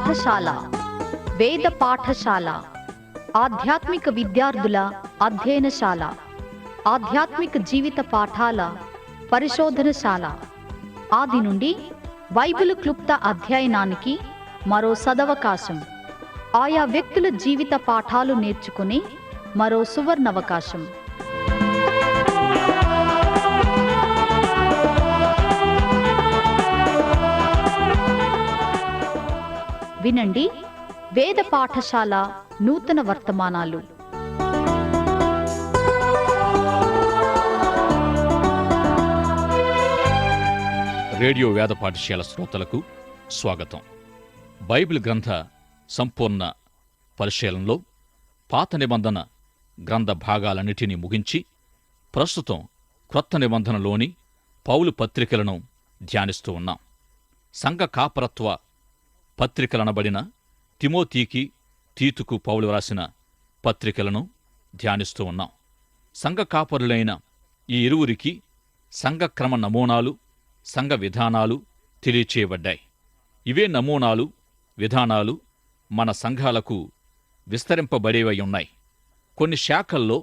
పాఠశాల వేద పాఠశాల ఆధ్యాత్మిక విద్యార్థుల అధ్యయనశాల ఆధ్యాత్మిక జీవిత పాఠాల పరిశోధనశాల ఆది నుండి బైబిలు క్లుప్త అధ్యయనానికి మరో సదవకాశం. ఆయా వ్యక్తుల జీవిత పాఠాలు నేర్చుకునే మరో సువర్ణవకాశం. వినండి వేద పాఠశాల నూతన వర్తమానాలు. రేడియో వేద పాఠశాల శ్రోతలకు స్వాగతం. బైబిల్ గ్రంథ సంపూర్ణ పరిశీలనలో పాత నిబంధన గ్రంథ భాగాలన్నిటినీ ముగించి ప్రస్తుతం క్రొత్త నిబంధనలోని పౌలు పత్రికలను ధ్యానిస్తూ ఉన్నాం. సంఘ కాపరత్వ పత్రికలనబడిన తిమోతికి, తీతుకు పౌలు రాసిన పత్రికలను ధ్యానిస్తూ ఉన్నాం. సంఘ కాపరులైన ఈ ఇరువురికి సంఘక్రమ నమూనాలు, సంఘ విధానాలు తెలియచేయబడ్డాయి. ఇవే నమూనాలు, విధానాలు మన సంఘాలకు విస్తరింపబడేవై ఉన్నాయి. కొన్ని శాఖల్లో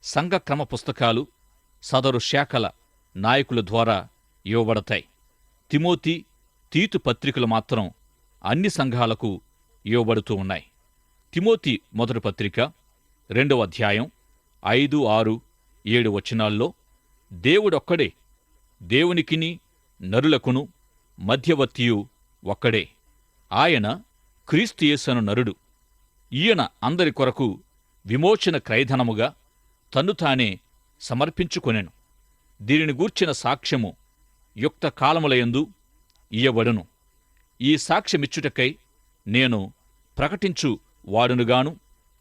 సంఘక్రమ పుస్తకాలు సదరు శాఖల నాయకుల ద్వారా ఇవ్వబడతాయి. తిమోతి, తీతు పత్రికలు మాత్రం అన్ని సంఘాలకు ఇవ్వబడుతూ ఉన్నాయి. తిమోతి మొదటి పత్రిక 2వ అధ్యాయం 5, 6, 7 వచనాల్లో దేవుడొక్కడే, దేవునికిని నరులకును మధ్యవర్తియు ఒక్కడే, ఆయన క్రీస్తు యేసను నరుడు, ఈయన అందరి కొరకు విమోచన క్రయధనముగా తన్ను తానే సమర్పించుకొనెను. దీనిని గూర్చిన సాక్ష్యము యుక్త కాలములయందు ఇయ్యబడును. ఈ సాక్ష్యమిచ్చుటకై నేను ప్రకటించు వాడునుగాను,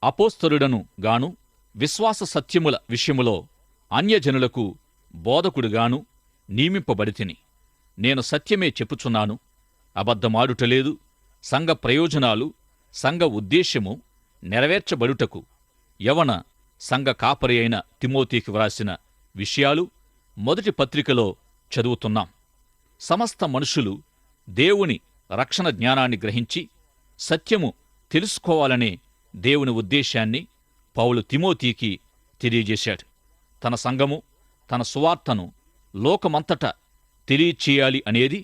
అపోస్తలుడను గాను, విశ్వాస సత్యముల విషయములో అన్యజనులకు బోధకుడుగాను నియమింపబడితిని. నేను సత్యమే చెప్పుచున్నాను, అబద్ధమాడుటలేదు. సంఘ ప్రయోజనాలు, సంఘ ఉద్దేశ్యము నెరవేర్చబడుటకు యవన సంఘ కాపరి అయిన తిమోతికి వ్రాసిన విషయాలు మొదటి పత్రికలో చదువుతున్నాం. సమస్త మనుషులు దేవుని రక్షణ జ్ఞానాన్ని గ్రహించి సత్యము తెలుసుకోవాలనే దేవుని ఉద్దేశాన్ని పౌలు తిమోతికి తెలియజేశాడు. తన సంఘము తన సువార్తను లోకమంతటా తెలియచేయాలి అనేది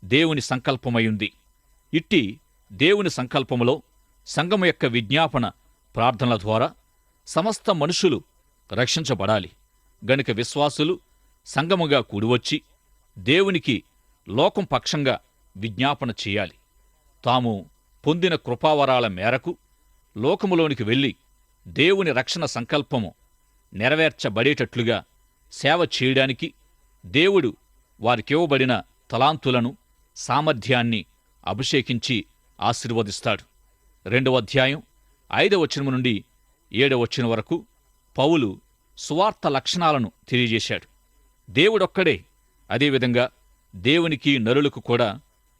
దేవుని సంకల్పమైంది. ఇట్టి దేవుని సంకల్పములో సంఘము యొక్క విజ్ఞాపన ప్రార్థనల ద్వారా సమస్త మనుషులు రక్షించబడాలి. గనుక విశ్వాసులు సంఘముగా కూడివచ్చి దేవునికి లోకం పక్షంగా విజ్ఞాపన చేయాలి. తాము పొందిన కృపావరాల మేరకు లోకములోనికి వెళ్ళి దేవుని రక్షణ సంకల్పము నెరవేర్చబడేటట్లుగా సేవ చేయడానికి దేవుడు వారికివ్వబడిన తలాంతులను, సామర్థ్యాన్ని అభిషేకించి ఆశీర్వదిస్తాడు. 2వ అధ్యాయం 5వ వచనం నుండి 7వ వచనం వరకు పౌలు సువార్త లక్షణాలను తెలియజేశాడు. దేవుడొక్కడే, అదేవిధంగా దేవునికి నరులకు కూడా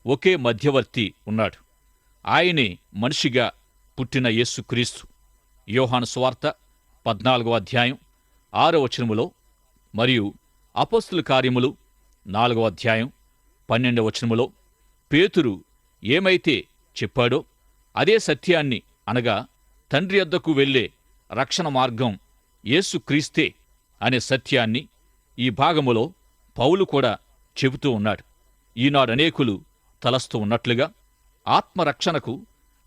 ఒకే మధ్యవర్తి ఉన్నాడు. ఆయనే మనిషిగా పుట్టిన యేసుక్రీస్తు. యోహాను సువార్త 14వ అధ్యాయం 6వ వచనములో మరియు అపోస్తలుల కార్యములు 4వ అధ్యాయం 12వ వచనములో పేతురు ఏమైతే చెప్పాడో అదే సత్యాన్ని, అనగా తండ్రి యొద్దకు వెళ్లే రక్షణ మార్గం యేసుక్రీస్తే అనే సత్యాన్ని ఈ భాగములో పౌలు కూడా చెబుతూ ఉన్నాడు. ఈనాడు అనేకులు తలస్తూ ఉన్నట్లుగా ఆత్మరక్షణకు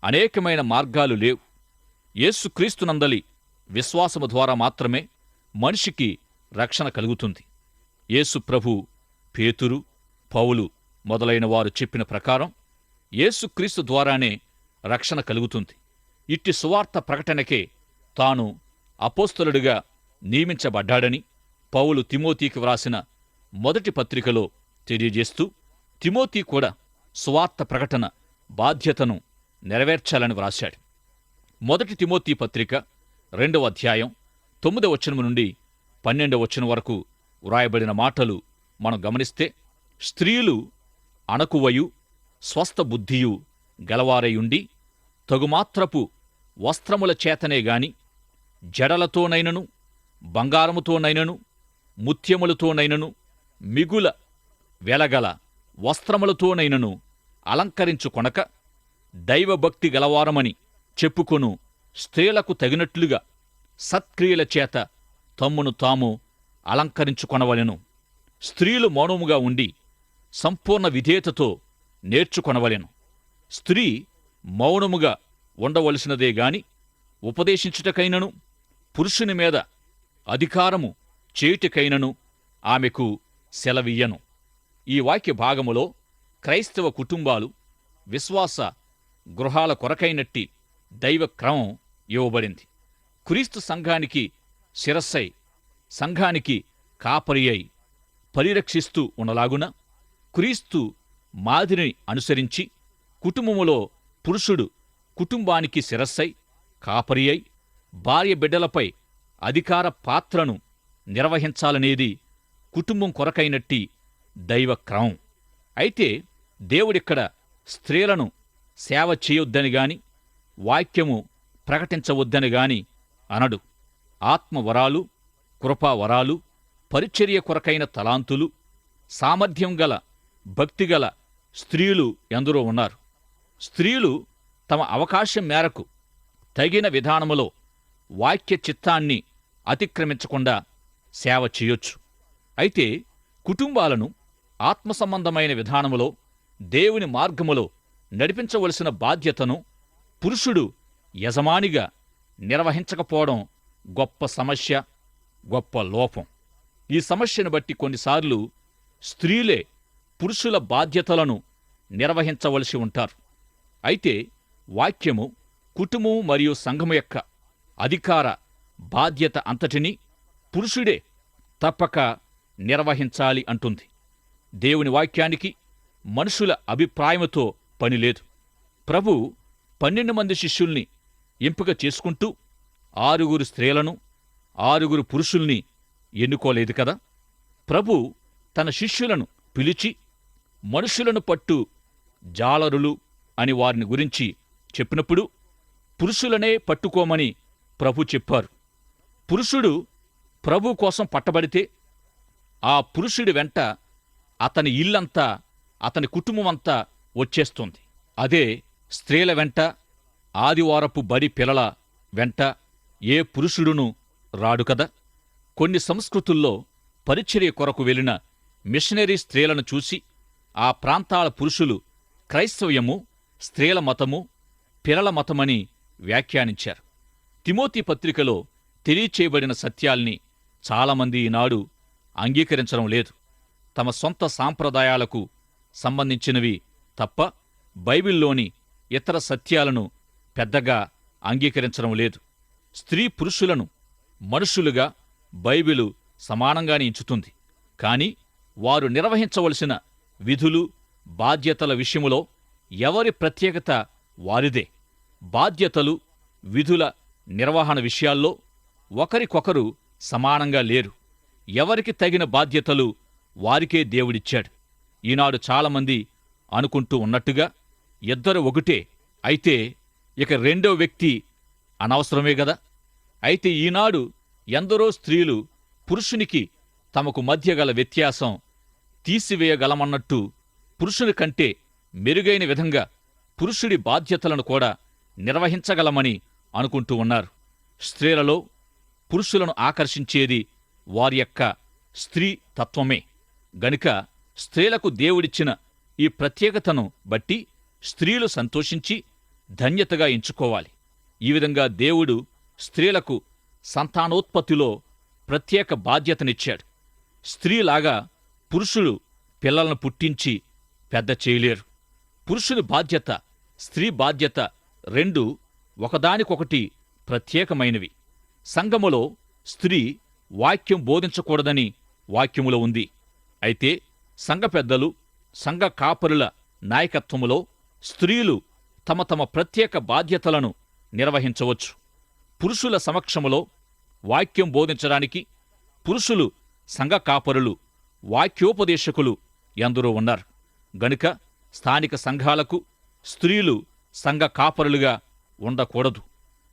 అనేకమైన మార్గాలు లేవు. యేసుక్రీస్తునందలి విశ్వాసము ద్వారా మాత్రమే మనిషికి రక్షణ కలుగుతుంది. యేసు ప్రభు, పేతురు, పౌలు మొదలైన వారు చెప్పిన ప్రకారం యేసుక్రీస్తు ద్వారానే రక్షణ కలుగుతుంది. ఇట్టి సువార్త ప్రకటనకే తాను అపోస్తలుడిగా నియమించబడ్డాడని పౌలు తిమోతికి వ్రాసిన మొదటి పత్రికలో తెలియజేస్తూ, తిమోతి కూడా సువార్త ప్రకటన బాధ్యతను నెరవేర్చాలని వ్రాశాడు. మొదటి తిమోతి పత్రిక 2వ అధ్యాయం 9వ వచనం నుండి 12వ వచనం వరకు వ్రాయబడిన మాటలు మనం గమనిస్తే, స్త్రీలు అణకువయు స్వస్థ బుద్ధియు గలవారయుండి తగుమాత్రపు వస్త్రముల చేతనే గాని జడలతోనైనను బంగారముతోనైనను ముత్యములతోనైనను మిగుల వెలగల వస్త్రములతోనైనను అలంకరించుకొనక దైవభక్తి గలవారమని చెప్పుకొను స్త్రీలకు తగినట్లుగా సత్క్రియల చేత తమ్మును తాము అలంకరించుకొనవలెను. స్త్రీలు మౌనముగా ఉండి సంపూర్ణ విధేయతతో నేర్చుకొనవలెను. స్త్రీ మౌనముగా ఉండవలసినదే గాని ఉపదేశించుటకైనను పురుషుని మీద అధికారము చేయుటకైనను ఆమెకు సెలవియ్యను. ఈ వాక్య భాగములో క్రైస్తవ కుటుంబాలు విశ్వాస గృహాల కొరకైనట్టి దైవ క్రమం ఇవ్వబడింది. క్రీస్తు సంఘానికి శిరస్సై, సంఘానికి కాపరి అయి పరిరక్షిస్తూ ఉండలాగున క్రీస్తు మాదిరిని అనుసరించి కుటుంబములో పురుషుడు కుటుంబానికి శిరస్సై, కాపరి అయి భార్య బిడ్డలపై అధికార పాత్రను నిర్వహించాలనేది కుటుంబం కొరకైనట్టి దైవ క్రమం. అయితే దేవుడిక్కడ స్త్రీలను సేవ చేయొద్దని గాని వాక్యము ప్రకటించవద్దని గాని అనడు. ఆత్మవరాలు, కృపావరాలు, పరిచర్య కొరకైన తలాంతులు, సామర్థ్యం గల భక్తిగల స్త్రీలు ఎందరో ఉన్నారు. స్త్రీలు తమ అవకాశం మేరకు తగిన విధానములో వాక్య చిత్తాన్ని అతిక్రమించకుండా సేవ చేయొచ్చు. అయితే కుటుంబాలను ఆత్మసంబంధమైన విధానములో దేవుని మార్గములో నడిపించవలసిన బాధ్యతను పురుషుడు యజమానిగా నిర్వహించకపోవడం గొప్ప సమస్య, గొప్ప లోపం. ఈ సమస్యను బట్టి కొన్నిసార్లు స్త్రీలే పురుషుల బాధ్యతలను నిర్వహించవలసి ఉంటారు. అయితే వాక్యము కుటుంబం మరియు సంఘము యొక్క అధికార బాధ్యత అంతటినీ పురుషుడే తప్పక నిర్వహించాలి అంటుంది. దేవుని వాక్యానికి మనుషుల అభిప్రాయముతో పనిలేదు. ప్రభు 12 మంది శిష్యుల్ని ఎంపిక చేసుకుంటూ 6 స్త్రీలను 6 పురుషుల్ని ఎన్నుకోలేదు కదా. ప్రభు తన శిష్యులను పిలిచి మనుషులను పట్టు జాలరులు అని వారిని గురించి చెప్పినప్పుడు పురుషులనే పట్టుకోమని ప్రభు చెప్పారు. పురుషుడు ప్రభు కోసం పట్టబడితే ఆ పురుషుడి వెంట అతని ఇల్లంతా, అతని కుటుంబమంతా వచ్చేస్తుంది. అదే స్త్రీల వెంట, ఆదివారపు బడి పిల్లల వెంట ఏ పురుషుడును రాడు కదా. కొన్ని సంస్కృతుల్లో పరిచర్య కొరకు వెళ్లిన మిషనరీ స్త్రీలను చూసి ఆ ప్రాంతాల పురుషులు క్రైస్తవ్యము స్త్రీల మతము, పిల్లల మతమని వ్యాఖ్యానించారు. తిమోతి పత్రికలో తెలియచేయబడిన సత్యాల్ని చాలామంది ఈనాడు అంగీకరించడం లేదు. తమ సొంత సాంప్రదాయాలకు సంబంధించినవి తప్ప బైబిల్లోని ఇతర సత్యాలను పెద్దగా అంగీకరించడం లేదు. స్త్రీ పురుషులను మనుషులుగా బైబిలు సమానంగానే ఎంచుతుంది. కాని వారు నిర్వహించవలసిన విధులు, బాధ్యతల విషయములో ఎవరి ప్రత్యేకత వారిదే. బాధ్యతలు, విధుల నిర్వహణ విషయాల్లో ఒకరికొకరు సమానంగా లేరు. ఎవరికి తగిన బాధ్యతలు వారికే దేవుడిచ్చాడు. ఈనాడు చాలామంది అనుకుంటూ ఉన్నట్టుగా ఇద్దరు ఒకటే అయితే ఇక రెండో వ్యక్తి అనవసరమే గదా. అయితే ఈనాడు ఎందరో స్త్రీలు పురుషునికి తమకు మధ్య గల వ్యత్యాసం తీసివేయగలమన్నట్టు పురుషుని కంటే మెరుగైన విధంగా పురుషుడి బాధ్యతలను కూడా నిర్వహించగలమని అనుకుంటూ ఉన్నారు. స్త్రీలలో పురుషులను ఆకర్షించేది వారి యొక్క స్త్రీ తత్వమే గనుక స్త్రీలకు దేవుడిచ్చిన ఈ ప్రత్యేకతను బట్టి స్త్రీలు సంతోషించి ధన్యతగా ఎంచుకోవాలి. ఈ విధంగా దేవుడు స్త్రీలకు సంతానోత్పత్తిలో ప్రత్యేక బాధ్యతనిచ్చాడు. స్త్రీలాగా పురుషుడు పిల్లలను పుట్టించి పెద్ద చేయలేరు. పురుషుని బాధ్యత, స్త్రీ బాధ్యత రెండూ ఒకదానికొకటి ప్రత్యేకమైనవి. సంఘములో స్త్రీ వాక్యం బోధించకూడదని వాక్యములో ఉంది. అయితే సంఘ పెద్దలు, సంఘ కాపరుల నాయకత్వములో స్త్రీలు తమ తమ ప్రత్యేక బాధ్యతలను నిర్వహించవచ్చు. పురుషుల సమక్షములో వాక్యం బోధించడానికి పురుషులు సంఘ కాపరులు, వాక్యోపదేశకులు ఎందరో ఉన్నారు. గనుక స్థానిక సంఘాలకు స్త్రీలు సంఘ కాపరులుగా ఉండకూడదు.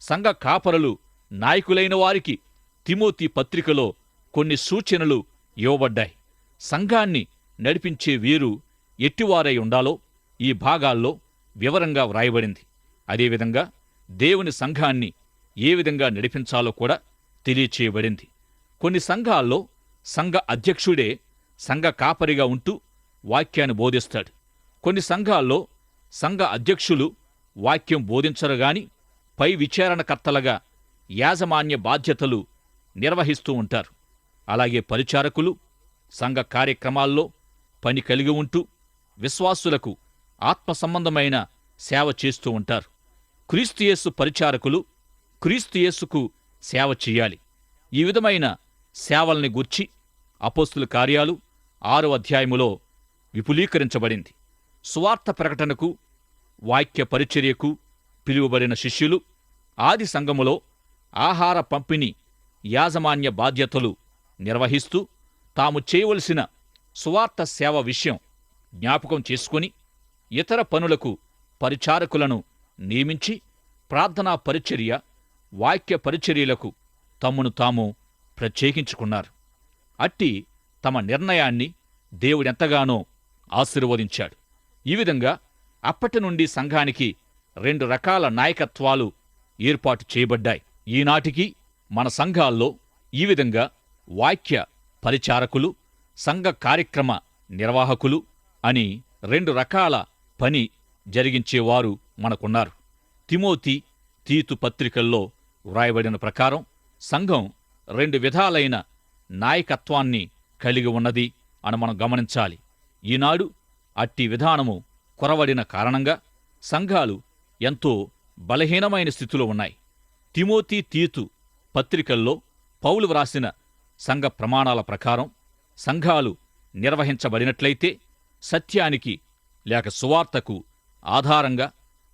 సంఘ కాపరులు నాయకులైన వారికి తిమోతి పత్రికలో కొన్ని సూచనలు ఇవ్వబడ్డాయి. సంఘాన్ని నడిపించే వీరు ఎట్టివారై ఉండాలో ఈ భాగాల్లో వివరంగా వ్రాయబడింది. అదేవిధంగా దేవుని సంఘాన్ని ఏ విధంగా నడిపించాలో కూడా తెలియచేయబడింది. కొన్ని సంఘాల్లో సంఘ అధ్యక్షుడే సంఘ కాపరిగా ఉంటూ వాక్యాన్ని బోధిస్తాడు. కొన్ని సంఘాల్లో సంఘ అధ్యక్షులు వాక్యం బోధించరు గాని పై విచారణకర్తలుగా యాజమాన్య బాధ్యతలు నిర్వహిస్తూ ఉంటారు. అలాగే పరిచారకులు సంఘ కార్యక్రమాల్లో పని కలిగి ఉంటూ విశ్వాసులకు ఆత్మ సంబంధమైన సేవ చేస్తూ ఉంటారు. క్రీస్తుయేసు పరిచారకులు క్రీస్తుయేసుకు సేవ చెయ్యాలి. ఈ విధమైన సేవల్ని గూర్చి అపోస్తుల కార్యాలు 6వ అధ్యాయములో విపులీకరించబడింది. సువార్త ప్రకటనకు వాక్య పరిచర్యకు పిలువబడిన శిష్యులు ఆది సంఘములో ఆహార పంపిణీ యాజమాన్య బాధ్యతలు నిర్వహిస్తూ తాము చేయవలసిన సువార్త సేవ విషయం జ్ఞాపకం చేసుకుని ఇతర పనులకు పరిచారకులను నియమించి ప్రార్థనా పరిచర్య, వాక్య పరిచర్యలకు తమ్మును తాము ప్రత్యేకించుకున్నారు. అట్టి తమ నిర్ణయాన్ని దేవుడెంతగానో ఆశీర్వదించాడు. ఈ విధంగా అప్పటి నుండి సంఘానికి 2 రకాల నాయకత్వాలు ఏర్పాటు చేయబడ్డాయి. ఈనాటికి మన సంఘాల్లో ఈ విధంగా వాక్య పరిచారకులు, సంఘ కార్యక్రమ నిర్వాహకులు అని 2 రకాల పని జరిగించేవారు మనకున్నారు. తిమోతి, తీతు పత్రికల్లో వ్రాయబడిన ప్రకారం సంఘం 2 విధాలైన నాయకత్వాన్ని కలిగి ఉన్నది అని మనం గమనించాలి. ఈనాడు అట్టి విధానము కొరవడిన కారణంగా సంఘాలు ఎంతో బలహీనమైన స్థితిలో ఉన్నాయి. తిమోతి, తీతు పత్రికల్లో పౌలు వ్రాసిన సంఘ ప్రమాణాల ప్రకారం సంఘాలు నిర్వహించబడినట్లయితే సత్యానికి లేక సువార్తకు ఆధారంగా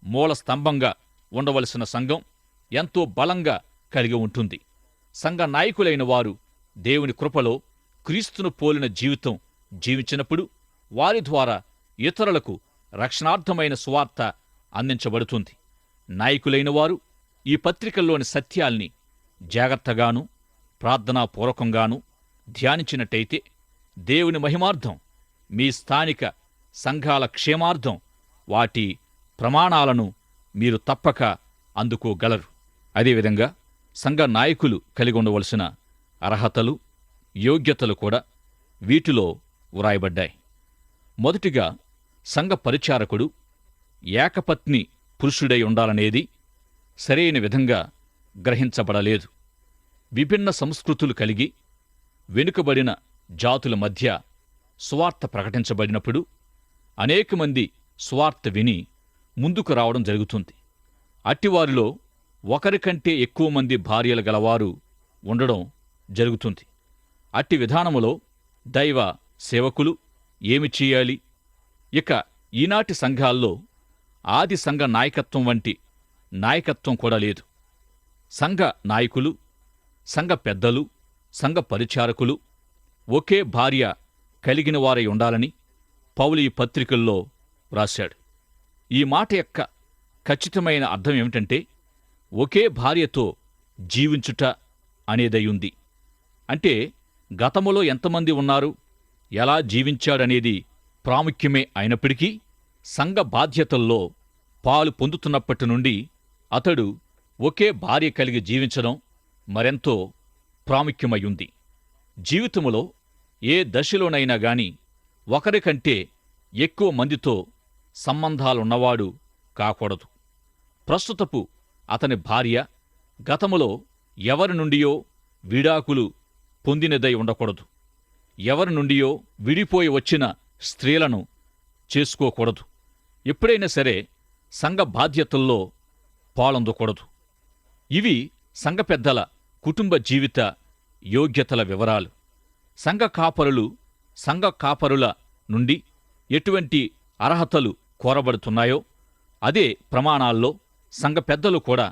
మూల స్తంభంగా ఉండవలసిన సంఘం ఎంతో బలంగా కలిగి ఉంటుంది. సంఘ నాయకులైన వారు దేవుని కృపలో క్రీస్తును పోలిన జీవితం జీవించినప్పుడు వారి ద్వారా ఇతరులకు రక్షణార్థమైన సువార్త అందించబడుతుంది. నాయకులైన వారు ఈ పత్రికల్లోని సత్యాల్ని జాగ్రత్తగాను ప్రార్థనాపూర్వకంగాను ధ్యానించినట్టయితే దేవుని మహిమార్థం, మీ స్థానిక సంఘాల క్షేమార్థం వాటి ప్రమాణాలను మీరు తప్పక అందుకోగలరు. అదేవిధంగా సంఘ నాయకులు కలిగి ఉండవలసిన అర్హతలు, యోగ్యతలు కూడా వీటిలో వ్రాయబడ్డాయి. మొదటిగా సంఘ పరిచారకుడు ఏకపత్ని పురుషుడై ఉండాలనేది సరైన విధంగా గ్రహించబడలేదు. విభిన్న సంస్కృతులు కలిగి వెనుకబడిన జాతుల మధ్య సువార్త ప్రకటించబడినప్పుడు అనేక మంది సువార్త విని ముందుకు రావడం జరుగుతుంది. అట్టివారిలో ఒకరికంటే ఎక్కువ మంది భార్యలు గలవారు ఉండడం జరుగుతుంది. అట్టి విధానములో దైవ సేవకులు ఏమి చేయాలి? ఇక ఈనాటి సంఘాల్లో ఆది సంఘ నాయకత్వం వంటి నాయకత్వం కూడా లేదు. సంఘ నాయకులు, సంఘ పెద్దలు, సంఘ పరిచారకులు ఒకే భార్య కలిగిన వారై ఉండాలని పౌలు ఈ పత్రికల్లో వ్రాశాడు. ఈ మాట యొక్క ఖచ్చితమైన అర్థం ఏమిటంటే ఒకే భార్యతో జీవించుట అనేదయ్యుంది. అంటే గతములో ఎంతమంది ఉన్నారు, ఎలా జీవించాడనేది ప్రాముఖ్యమే అయినప్పటికీ సంఘ బాధ్యతల్లో పాలు పొందుతున్నప్పటి నుండి అతడు ఒకే భార్య కలిగి జీవించడం మరెంతో ప్రాముఖ్యమయ్యుంది. జీవితములో ఏ దశలోనైనా గాని ఒకరికంటే ఎక్కువ మందితో సంబంధాలున్నవాడు కాకూడదు. ప్రస్తుతపు అతని భార్య గతములో ఎవరి నుండియో విడాకులు పొందినదై ఉండకూడదు. ఎవరి నుండియో విడిపోయి వచ్చిన స్త్రీలను చేసుకోకూడదు. ఎప్పుడైనా సరే సంఘ బాధ్యతల్లో పాలొందకూడదు. ఇవి సంఘ పెద్దల కుటుంబ జీవిత యోగ్యతల వివరాలు. సంఘ కాపరుల నుండి ఎటువంటి అర్హతలు కోరబడుతున్నాయో అదే ప్రమాణాల్లో సంఘ పెద్దలు కూడా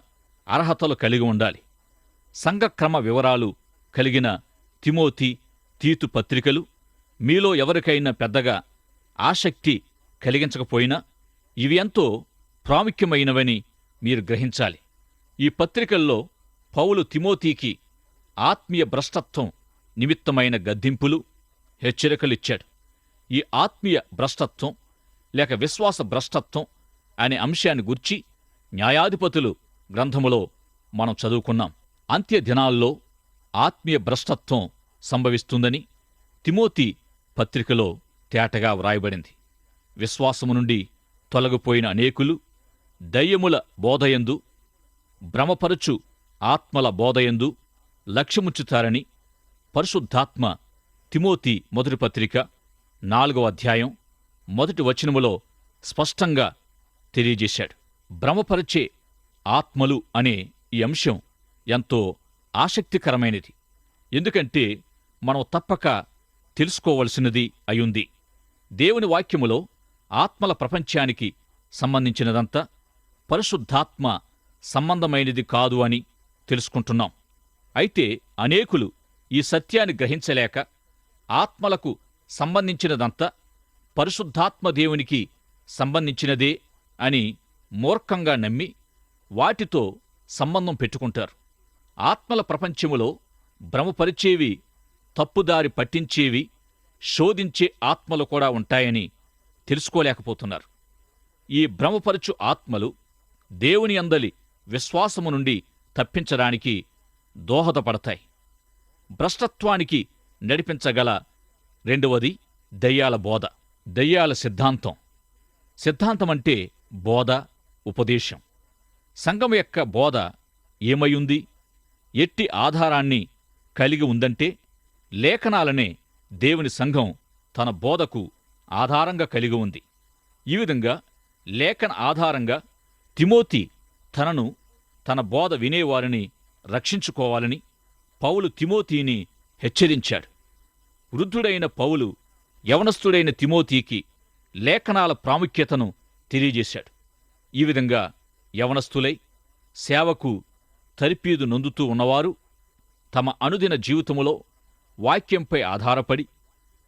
అర్హతలు కలిగి ఉండాలి. సంఘ క్రమ వివరాలు కలిగిన తిమోతి, తీతు పత్రికలు మీలో ఎవరికైనా పెద్దగా ఆసక్తి కలిగించకపోయినా ఇవి ఎంతో ప్రాముఖ్యమైనవని మీరు గ్రహించాలి. ఈ పత్రికల్లో పౌలు తిమోతికి ఆత్మీయ భ్రష్టత్వం నిమిత్తమైన గద్దింపులు, హెచ్చరికలిచ్చాడు. ఈ ఆత్మీయ భ్రష్టత్వం లేక విశ్వాస భ్రష్టత్వం అనే అంశాన్ని గూర్చి న్యాయాధిపతులు గ్రంథములో మనం చదువుకున్నాం. అంత్య దినాల్లో ఆత్మీయ భ్రష్టత్వం సంభవిస్తుందని తిమోతి పత్రికలో తేటగా వ్రాయబడింది. విశ్వాసము నుండి తొలగిపోయిన అనేకులు దయ్యముల బోధయందు, భ్రమపరచు ఆత్మల బోధయందు లక్ష్యముంచుతారని పరిశుద్ధాత్మ తిమోతి మొదటి పత్రిక 4వ అధ్యాయం 1వ వచనములో స్పష్టంగా తెలియజేశాడు. భ్రమపరిచే ఆత్మలు అనే ఈ అంశం ఎంతో ఆసక్తికరమైనది. ఎందుకంటే మనం తప్పక తెలుసుకోవలసినది అయుంది. దేవుని వాక్యములో ఆత్మల ప్రపంచానికి సంబంధించినదంతా పరిశుద్ధాత్మ సంబంధమైనది కాదు అని తెలుసుకుంటున్నాం. అయితే అనేకులు ఈ సత్యాన్ని గ్రహించలేక ఆత్మలకు సంబంధించినదంతా పరిశుద్ధాత్మ దేవునికి సంబంధించినదే అని మూర్ఖంగా నమ్మి వాటితో సంబంధం పెట్టుకుంటారు. ఆత్మల ప్రపంచములో భ్రమపరిచేవి, తప్పుదారి పట్టించేవి, శోధించే ఆత్మలు కూడా ఉంటాయని తెలుసుకోలేకపోతున్నారు. ఈ భ్రమపరచు ఆత్మలు దేవుని యందలి విశ్వాసము నుండి తప్పించడానికి దోహదపడతాయి. భ్రష్టత్వానికి నడిపించగల రెండవది దయ్యాల బోధ, దయ్యాల సిద్ధాంతం. సిద్ధాంతమంటే బోధ, ఉపదేశం. సంఘం యొక్క బోధ ఏమయుంది, ఎట్టి ఆధారాన్ని కలిగి ఉందంటే లేఖనాలనే దేవుని సంఘం తన బోధకు ఆధారంగా కలిగి ఉంది. ఈ విధంగా లేఖన ఆధారంగా తిమోతి తన బోధ వినేవారిని రక్షించుకోవాలని పౌలు తిమోతిని హెచ్చరించాడు. వృద్ధుడైన పౌలు యవనస్తుడైన తిమోతికి లేఖనాల ప్రాముఖ్యతను తెలియజేశాడు. ఈ విధంగా యవనస్తులై సేవకు తరిపీదు నొందుతూ ఉన్నవారు తమ అనుదిన జీవితములో వాక్యంపై ఆధారపడి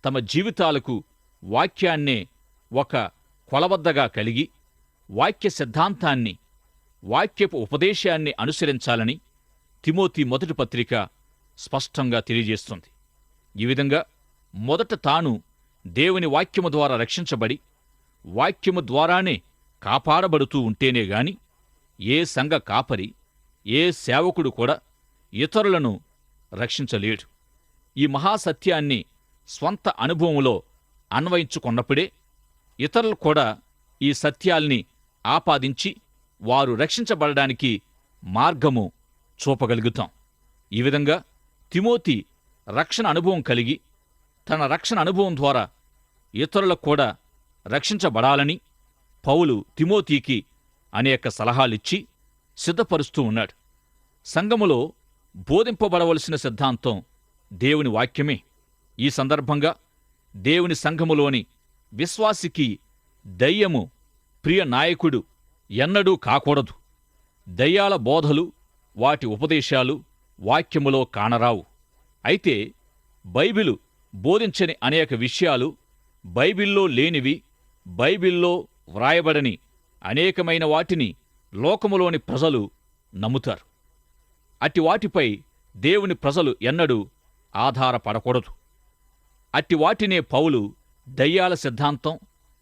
తమ జీవితాలకు వాక్యాన్నే ఒక కొలబద్దగా కలిగి వాక్య సిద్ధాంతాన్ని, వాక్యపు ఉపదేశాన్ని అనుసరించాలని తిమోతి మొదటి పత్రిక స్పష్టంగా తెలియజేస్తుంది. ఈ విధంగా మొదట తాను దేవుని వాక్యము ద్వారా రక్షించబడి వాక్యము ద్వారానే కాపాడబడుతూ ఉంటేనే గాని ఏ సంఘ కాపరి, ఏ సేవకుడు కూడా ఇతరులను రక్షించలేడు. ఈ మహాసత్యాన్ని స్వంత అనుభవంలో అన్వయించుకున్నప్పుడే ఇతరులు కూడా ఈ సత్యాల్ని ఆపాదించి వారు రక్షించబడడానికి మార్గము చూపగలుగుతాం. ఈ విధంగా తిమోతి రక్షణ అనుభవం కలిగి తన రక్షణ అనుభవం ద్వారా ఇతరులకు కూడా రక్షించబడాలని పౌలు తిమోతికి అనేక సలహాలిచ్చి సిద్ధపరుస్తూ ఉన్నాడు. సంఘములో బోధింపబడవలసిన సిద్ధాంతం దేవుని వాక్యమే. ఈ సందర్భంగా దేవుని సంఘములోని విశ్వాసికి దయ్యము ప్రియ నాయకుడు ఎన్నడూ కాకూడదు. దయ్యాల బోధలు, వాటి ఉపదేశాలు వాక్యములో కానరావు. అయితే బైబిలు బోధించని అనేక విషయాలు, బైబిల్లో లేనివి, బైబిల్లో వ్రాయబడని అనేకమైన వాటిని లోకములోని ప్రజలు నమ్ముతారు. అట్టి వాటిపై దేవుని ప్రజలు ఎన్నడూ ఆధారపడకూడదు. అట్టి వాటినే పౌలు దయ్యాల సిద్ధాంతం,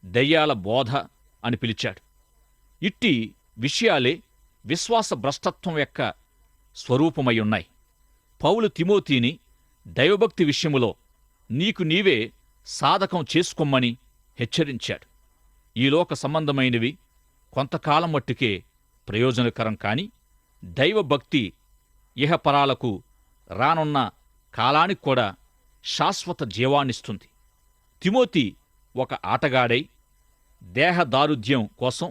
దయ్యాల బోధ అని పిలిచాడు. ఇట్టి విషయాలే విశ్వాస భ్రష్టత్వం యొక్క స్వరూపమై ఉన్నాయి. పౌలు తిమోతిని దైవభక్తి విషయములో నీకు నీవే సాధకం చేసుకోమ్మని హెచ్చరించాడు. ఈ లోక సంబంధమైనవి కొంతకాలం మట్టుకే ప్రయోజనకరం కాని దైవభక్తి ఇహపరాలకు రానున్న కాలానికి కూడా శాశ్వత జీవాన్నిస్తుంది. తిమోతి ఒక ఆటగాడై దేహదారుఢ్యం కోసం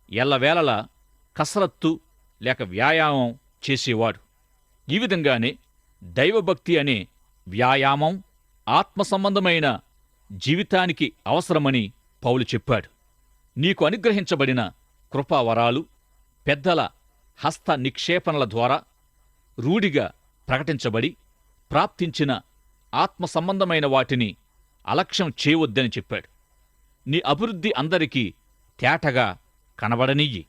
ఎల్లవేళలా కసరత్తు లేక వ్యాయామం చేసేవాడు. ఈ విధంగానే దైవభక్తి అనే వ్యాయామం ఆత్మసంబంధమైన జీవితానికి అవసరమని పౌలు చెప్పాడు. నీకు అనుగ్రహించబడిన కృపావరాలు పెద్దల హస్త నిక్షేపణల ద్వారా రూఢిగా ప్రకటించబడి ప్రాప్తించిన ఆత్మసంబంధమైన వాటిని అలక్ష్యం చేయవద్దని చెప్పాడు. నీ అభివృద్ధి అందరికీ తేటగా కనబడనియ్యి.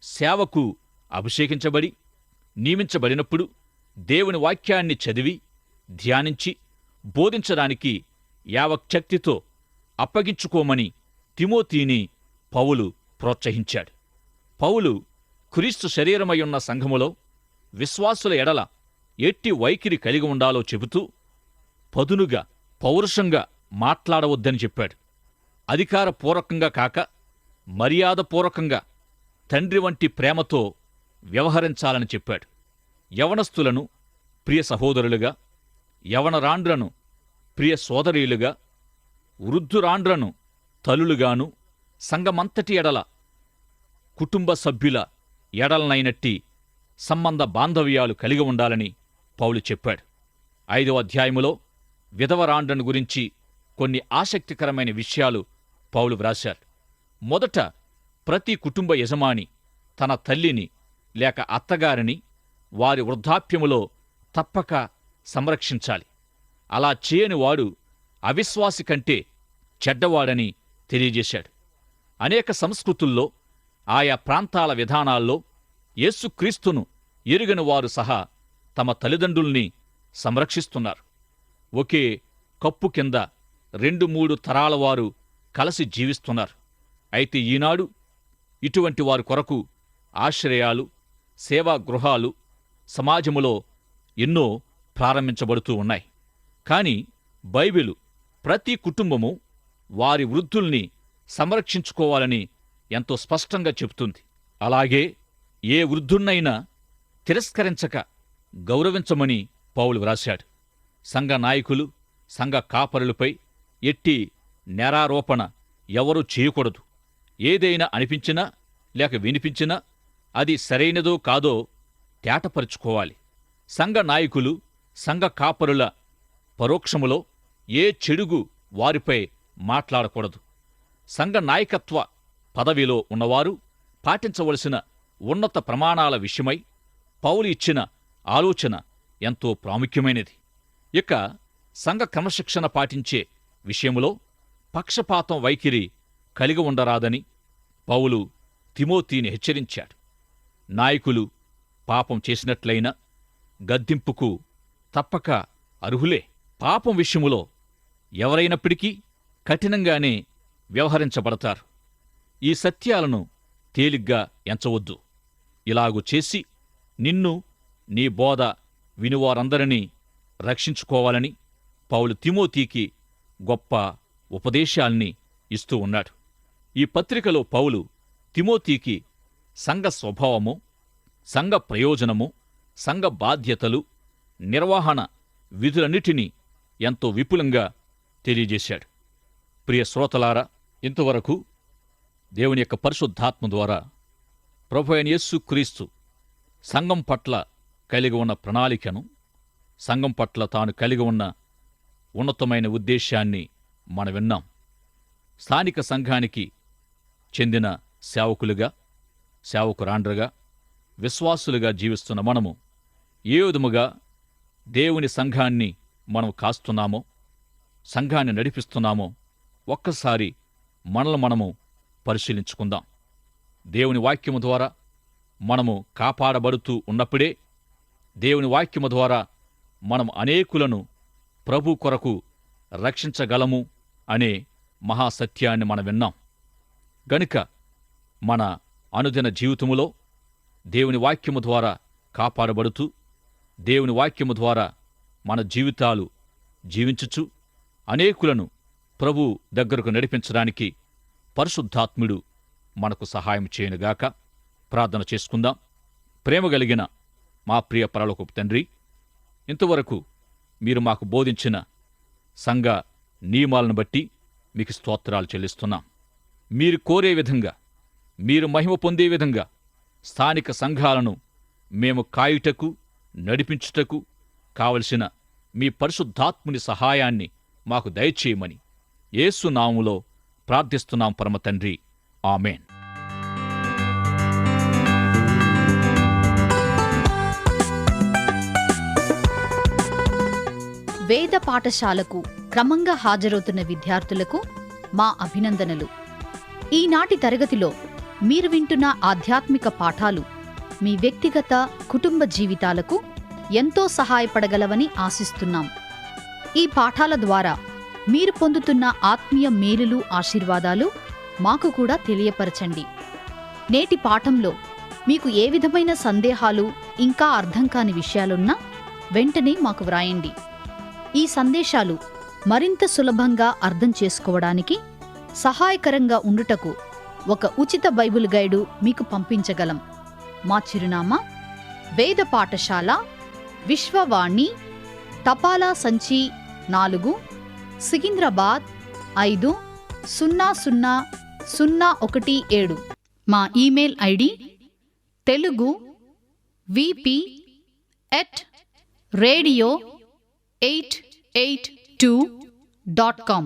సేవకు అభిషేకించబడి నియమించబడినప్పుడు దేవుని వాక్యాన్ని చదివి ధ్యానించి బోధించడానికి యావచ్చక్తితో అప్పగించుకోమని తిమోతిని పౌలు ప్రోత్సహించాడు. పౌలు క్రీస్తు శరీరమయ్యున్న సంఘములో విశ్వాసుల ఎడల ఎట్టి వైఖరి కలిగి ఉండాలో చెబుతూ పదునుగా పౌరుషంగా మాట్లాడవద్దని చెప్పాడు. అధికారపూర్వకంగా కాక మర్యాదపూర్వకంగా తండ్రి వంటి ప్రేమతో వ్యవహరించాలని చెప్పాడు. యవనస్తులను ప్రియ సహోదరులుగా, యవనరాండ్రను ప్రియ సోదరీలుగా, వృద్ధురాండ్రను తల్లులుగాను, సంఘమంతటి ఎడల కుటుంబ సభ్యుల ఎడలనైనట్టి సంబంధ బాంధవ్యాలు కలిగి ఉండాలని పౌలు చెప్పాడు. 5వ అధ్యాయములో విధవరాండ్రను గురించి కొన్ని ఆసక్తికరమైన విషయాలు పౌలు వ్రాశారు. మొదట ప్రతి కుటుంబ యజమాని తన తల్లిని లేక అత్తగారిని వారి వృద్ధాప్యములో తప్పక సంరక్షించాలి. అలా చేయని వాడు అవిశ్వాసి కంటే చెడ్డవాడని తెలియజేశాడు. అనేక సంస్కృతుల్లో ఆయా ప్రాంతాల విధానాల్లో యేసుక్రీస్తును ఎరుగని వారు సహా తమ తల్లిదండ్రుల్ని సంరక్షిస్తున్నారు. ఒకే కప్పు కింద 2-3 తరాల వారు కలిసి జీవిస్తున్నారు. అయితే ఈనాడు ఇటువంటి వారి కొరకు ఆశ్రయాలు, సేవా గృహాలు సమాజములో ఎన్నో ప్రారంభించబడుతూ ఉన్నాయి. కాని బైబిలు ప్రతి కుటుంబము వారి వృద్ధుల్ని సంరక్షించుకోవాలని ఎంతో స్పష్టంగా చెబుతుంది. అలాగే ఏ వృద్ధున్నైనా తిరస్కరించక గౌరవించమని పౌలు వ్రాశాడు. సంఘ నాయకులు, సంఘ కాపరులపై ఎట్టి నేరారోపణ ఎవరూ చేయకూడదు. ఏదైనా అనిపించినా లేక వినిపించినా అది సరైనదో కాదో తేటపరుచుకోవాలి. సంఘ నాయకులు, సంఘ కాపరుల పరోక్షములో ఏ చెడుగు వారిపై మాట్లాడకూడదు. సంఘ నాయకత్వ పదవిలో ఉన్నవారు పాటించవలసిన ఉన్నత ప్రమాణాల విషయమై పౌలు ఇచ్చిన ఆలోచన ఎంతో ప్రాముఖ్యమైనది. ఇక సంఘ క్రమశిక్షణ పాటించే విషయములో పక్షపాతం వైఖరి కలిగి ఉండరాదని పౌలు తిమోతిని హెచ్చరించాడు. నాయకులు పాపం చేసినట్లయినా గద్దింపుకు తప్పక అర్హులే. పాపం విషయములో ఎవరైనప్పటికీ కఠినంగానే వ్యవహరించబడతారు. ఈ సత్యాలను తేలిగ్గా ఎంచవద్దు. ఇలాగు చేసి నిన్ను, నీ బోధ వినువారందరినీ రక్షించుకోవాలని పౌలు తిమోతికి గొప్ప ఉపదేశాల్ని ఇస్తూ ఉన్నాడు. ఈ పత్రికలో పౌలు తిమోతికి సంఘ స్వభావము, సంఘ ప్రయోజనము, సంఘ బాధ్యతలు, నిర్వహణ విధులన్నిటినీ ఎంతో విపులంగా తెలియజేశాడు. ప్రియ శ్రోతలారా, ఇంతవరకు దేవుని యొక్క పరిశుద్ధాత్మ ద్వారా ప్రభువైన యేసుక్రీస్తు సంఘం పట్ల కలిగి ఉన్న ప్రణాళికను, సంఘం పట్ల తాను కలిగి ఉన్న ఉన్నతమైన ఉద్దేశాన్ని మనం విన్నాం. స్థానిక సంఘానికి చెందిన సేవకులుగా, సేవకురాండ్రగా, విశ్వాసులుగా జీవిస్తున్న మనము ఏ విధముగా దేవుని సంఘాన్ని మనం కాస్తున్నామో, సంఘాన్ని నడిపిస్తున్నామో ఒక్కసారి మనల్ని మనము పరిశీలించుకుందాం. దేవుని వాక్యము ద్వారా మనము కాపాడబడుతూ ఉన్నప్పుడే దేవుని వాక్యము ద్వారా మనం అనేకులను ప్రభు కొరకు రక్షించగలము అనే మహాసత్యాన్ని మనం విన్నాం. గనుక మన అనుదిన జీవితములో దేవుని వాక్యము ద్వారా కాపాడబడుతూ దేవుని వాక్యము ద్వారా మన జీవితాలు జీవించుచు అనేకులను ప్రభు దగ్గరకు నడిపించడానికి పరిశుద్ధాత్ముడు మనకు సహాయం చేయనుగాక. ప్రార్థన చేసుకుందాం. ప్రేమగలిగిన మా ప్రియ పరలోకపు తండ్రి, ఇంతవరకు మీరు మాకు బోధించిన సంఘ నియమాలను బట్టి మీకు స్తోత్రాలు చెల్లిస్తున్నాం. మీరు కోరే విధంగా, మీరు మహిమ పొందే విధంగా స్థానిక సంఘాలను మేము కాయుటకు, నడిపించుటకు కావలసిన మీ పరిశుద్ధాత్ముని సహాయాన్ని మాకు దయచేయమని యేసు నామములో ప్రార్థిస్తున్నాం పరమ తండ్రి. ఆమేన్. వేద పాఠశాలకు క్రమంగా హాజరవుతున్న విద్యార్థులకు మా అభినందనలు. ఈనాటి తరగతిలో మీరు వింటున్న ఆధ్యాత్మిక పాఠాలు మీ వ్యక్తిగత, కుటుంబ జీవితాలకు ఎంతో సహాయపడగలవని ఆశిస్తున్నాం. ఈ పాఠాల ద్వారా మీరు పొందుతున్న ఆత్మీయ మేలులు, ఆశీర్వాదాలు మాకు కూడా తెలియపరచండి. నేటి పాఠంలో మీకు ఏ విధమైన సందేహాలు ఇంకా అర్థం కాని విషయాలున్నా వెంటనే మాకు వ్రాయండి. ఈ సందేశాలు మరింత సులభంగా అర్థం చేసుకోవడానికి సహాయకరంగా ఉండుటకు ఒక ఉచిత బైబిల్ గైడు మీకు పంపించగలం. మా చిరునామా: వేద పాఠశాల, విశ్వవాణి, తపాలా సంచి 4, సికింద్రాబాద్ 500017. మా ఈమెయిల్ ఐడి telugu@radio882.com.